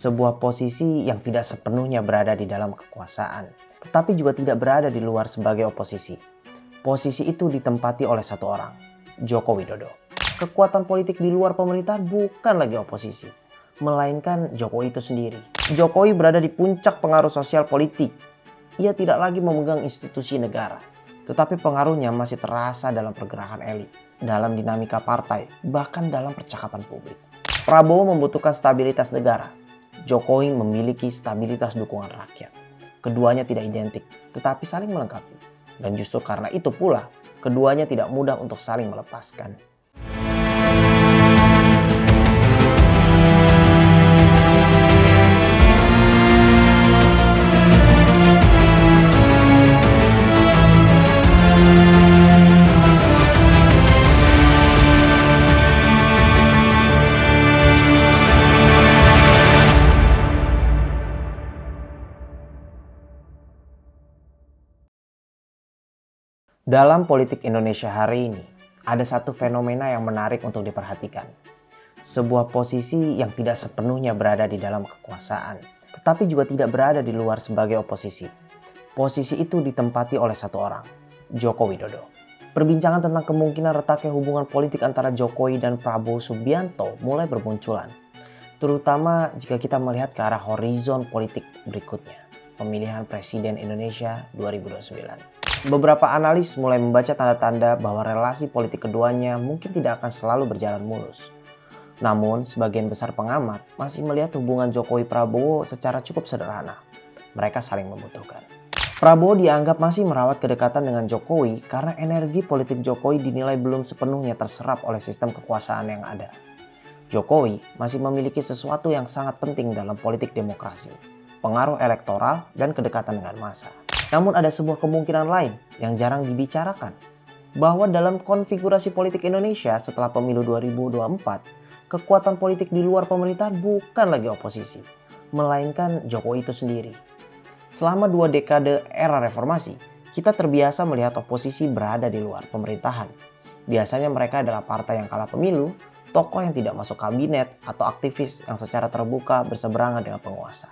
sebuah posisi yang tidak sepenuhnya berada di dalam kekuasaan, tetapi juga tidak berada di luar sebagai oposisi. Posisi itu ditempati oleh satu orang, Joko Widodo. Kekuatan politik di luar pemerintahan bukan lagi oposisi, melainkan Jokowi itu sendiri. Jokowi berada di puncak pengaruh sosial politik. Ia tidak lagi memegang institusi negara, tetapi pengaruhnya masih terasa dalam pergerakan elit, dalam dinamika partai, bahkan dalam percakapan publik. Prabowo membutuhkan stabilitas negara. Jokowi memiliki stabilitas dukungan rakyat. Keduanya tidak identik, tetapi saling melengkapi. Dan justru karena itu pula, keduanya tidak mudah untuk saling melepaskan. Dalam politik Indonesia hari ini, ada satu fenomena yang menarik untuk diperhatikan. Sebuah posisi yang tidak sepenuhnya berada di dalam kekuasaan, tetapi juga tidak berada di luar sebagai oposisi. Posisi itu ditempati oleh satu orang, Joko Widodo. Perbincangan tentang kemungkinan retaknya hubungan politik antara Jokowi dan Prabowo Subianto mulai bermunculan. Terutama jika kita melihat ke arah horizon politik berikutnya, pemilihan Presiden Indonesia 2029. Beberapa analis mulai membaca tanda-tanda bahwa relasi politik keduanya mungkin tidak akan selalu berjalan mulus. Namun, sebagian besar pengamat masih melihat hubungan Jokowi-Prabowo secara cukup sederhana. Mereka saling membutuhkan. Prabowo dianggap masih merawat kedekatan dengan Jokowi karena energi politik Jokowi dinilai belum sepenuhnya terserap oleh sistem kekuasaan yang ada. Jokowi masih memiliki sesuatu yang sangat penting dalam politik demokrasi, pengaruh elektoral dan kedekatan dengan massa. Namun ada sebuah kemungkinan lain yang jarang dibicarakan, bahwa dalam konfigurasi politik Indonesia setelah pemilu 2024, kekuatan politik di luar pemerintahan bukan lagi oposisi, melainkan Jokowi itu sendiri. Selama 2 dekade era reformasi, kita terbiasa melihat oposisi berada di luar pemerintahan. Biasanya mereka adalah partai yang kalah pemilu, tokoh yang tidak masuk kabinet, atau aktivis yang secara terbuka berseberangan dengan penguasa.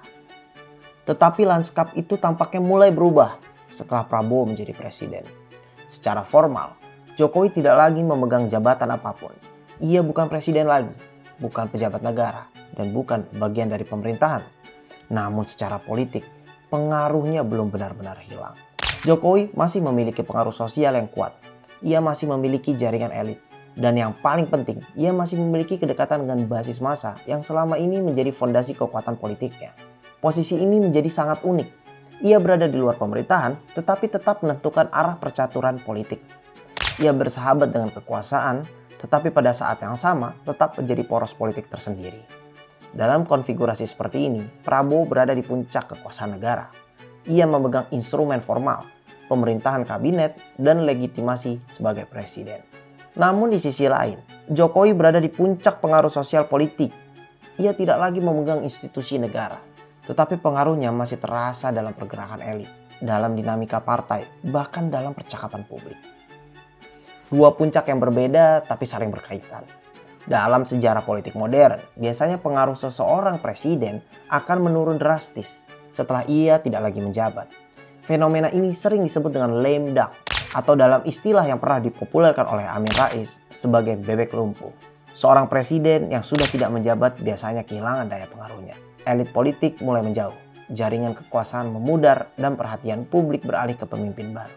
Tetapi lanskap itu tampaknya mulai berubah setelah Prabowo menjadi presiden. Secara formal, Jokowi tidak lagi memegang jabatan apapun. Ia bukan presiden lagi, bukan pejabat negara, dan bukan bagian dari pemerintahan. Namun secara politik, pengaruhnya belum benar-benar hilang. Jokowi masih memiliki pengaruh sosial yang kuat. Ia masih memiliki jaringan elit. Dan yang paling penting, ia masih memiliki kedekatan dengan basis massa yang selama ini menjadi fondasi kekuatan politiknya. Posisi ini menjadi sangat unik. Ia berada di luar pemerintahan, tetapi tetap menentukan arah percaturan politik. Ia bersahabat dengan kekuasaan, tetapi pada saat yang sama tetap menjadi poros politik tersendiri. Dalam konfigurasi seperti ini, Prabowo berada di puncak kekuasaan negara. Ia memegang instrumen formal, pemerintahan kabinet, dan legitimasi sebagai presiden. Namun di sisi lain, Jokowi berada di puncak pengaruh sosial politik. Ia tidak lagi memegang institusi negara, tetapi pengaruhnya masih terasa dalam pergerakan elit, dalam dinamika partai, bahkan dalam percakapan publik. Dua puncak yang berbeda tapi saling berkaitan. Dalam sejarah politik modern, biasanya pengaruh seseorang presiden akan menurun drastis setelah ia tidak lagi menjabat. Fenomena ini sering disebut dengan lame duck, atau dalam istilah yang pernah dipopulerkan oleh Amin Rais sebagai bebek lumpuh. Seorang presiden yang sudah tidak menjabat biasanya kehilangan daya pengaruhnya. Elit politik mulai menjauh, jaringan kekuasaan memudar, dan perhatian publik beralih ke pemimpin baru.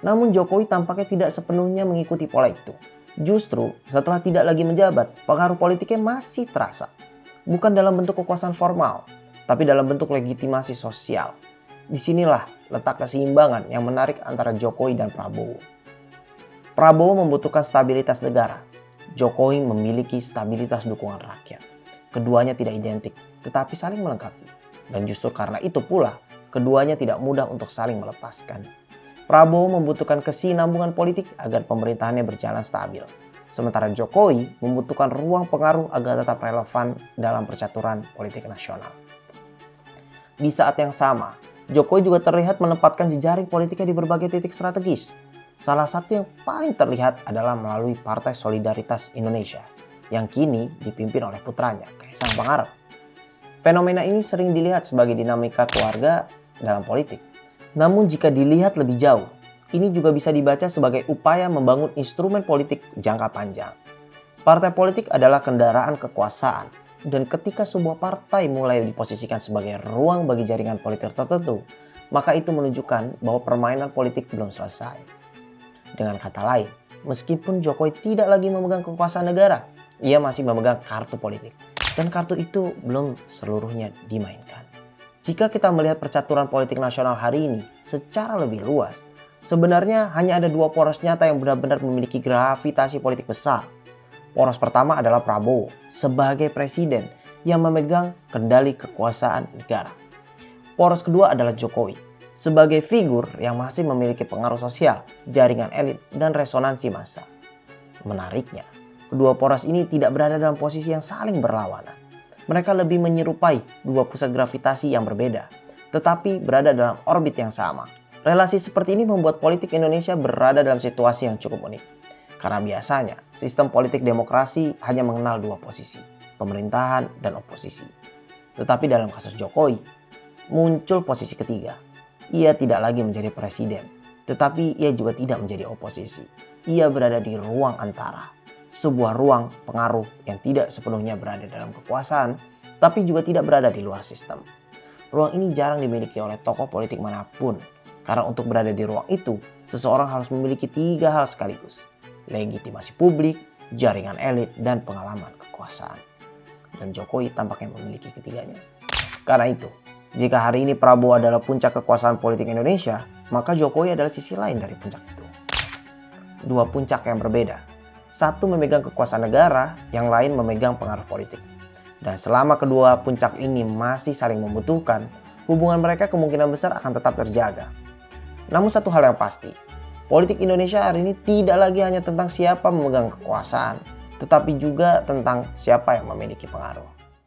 Namun Jokowi tampaknya tidak sepenuhnya mengikuti pola itu. Justru setelah tidak lagi menjabat, pengaruh politiknya masih terasa. Bukan dalam bentuk kekuasaan formal, tapi dalam bentuk legitimasi sosial. Disinilah letak keseimbangan yang menarik antara Jokowi dan Prabowo. Prabowo membutuhkan stabilitas negara. Jokowi memiliki stabilitas dukungan rakyat. Keduanya tidak identik, tetapi saling melengkapi. Dan justru karena itu pula, keduanya tidak mudah untuk saling melepaskan. Prabowo membutuhkan kesinambungan politik agar pemerintahannya berjalan stabil. Sementara Jokowi membutuhkan ruang pengaruh agar tetap relevan dalam percaturan politik nasional. Di saat yang sama, Jokowi juga terlihat menempatkan jejaring politiknya di berbagai titik strategis. Salah satu yang paling terlihat adalah melalui Partai Solidaritas Indonesia, yang kini dipimpin oleh putranya, Kaisang Pangarep. Fenomena ini sering dilihat sebagai dinamika keluarga dalam politik. Namun jika dilihat lebih jauh, ini juga bisa dibaca sebagai upaya membangun instrumen politik jangka panjang. Partai politik adalah kendaraan kekuasaan, dan ketika sebuah partai mulai diposisikan sebagai ruang bagi jaringan politik tertentu, maka itu menunjukkan bahwa permainan politik belum selesai. Dengan kata lain, meskipun Jokowi tidak lagi memegang kekuasaan negara, ia masih memegang kartu politik. Dan kartu itu belum seluruhnya dimainkan. Jika kita melihat percaturan politik nasional hari ini secara lebih luas, sebenarnya hanya ada dua poros nyata yang benar-benar memiliki gravitasi politik besar. Poros pertama adalah Prabowo sebagai presiden yang memegang kendali kekuasaan negara. Poros kedua adalah Jokowi sebagai figur yang masih memiliki pengaruh sosial, jaringan elit, dan resonansi massa. Menariknya, kedua poros ini tidak berada dalam posisi yang saling berlawanan. Mereka lebih menyerupai dua pusat gravitasi yang berbeda, tetapi berada dalam orbit yang sama. Relasi seperti ini membuat politik Indonesia berada dalam situasi yang cukup unik. Karena biasanya, sistem politik demokrasi hanya mengenal dua posisi, pemerintahan dan oposisi. Tetapi dalam kasus Jokowi, muncul posisi ketiga. Ia tidak lagi menjadi presiden, tetapi ia juga tidak menjadi oposisi. Ia berada di ruang antara. Sebuah ruang pengaruh yang tidak sepenuhnya berada dalam kekuasaan, tapi juga tidak berada di luar sistem. Ruang ini jarang dimiliki oleh tokoh politik manapun, karena untuk berada di ruang itu, seseorang harus memiliki tiga hal sekaligus: legitimasi publik, jaringan elit, dan pengalaman kekuasaan. Dan Jokowi tampaknya memiliki ketiganya. Karena itu, jika hari ini Prabowo adalah puncak kekuasaan politik Indonesia, maka Jokowi adalah sisi lain dari puncak itu. Dua puncak yang berbeda. Satu memegang kekuasaan negara, yang lain memegang pengaruh politik. Dan selama kedua puncak ini masih saling membutuhkan, hubungan mereka kemungkinan besar akan tetap terjaga. Namun satu hal yang pasti, politik Indonesia hari ini tidak lagi hanya tentang siapa memegang kekuasaan, tetapi juga tentang siapa yang memiliki pengaruh.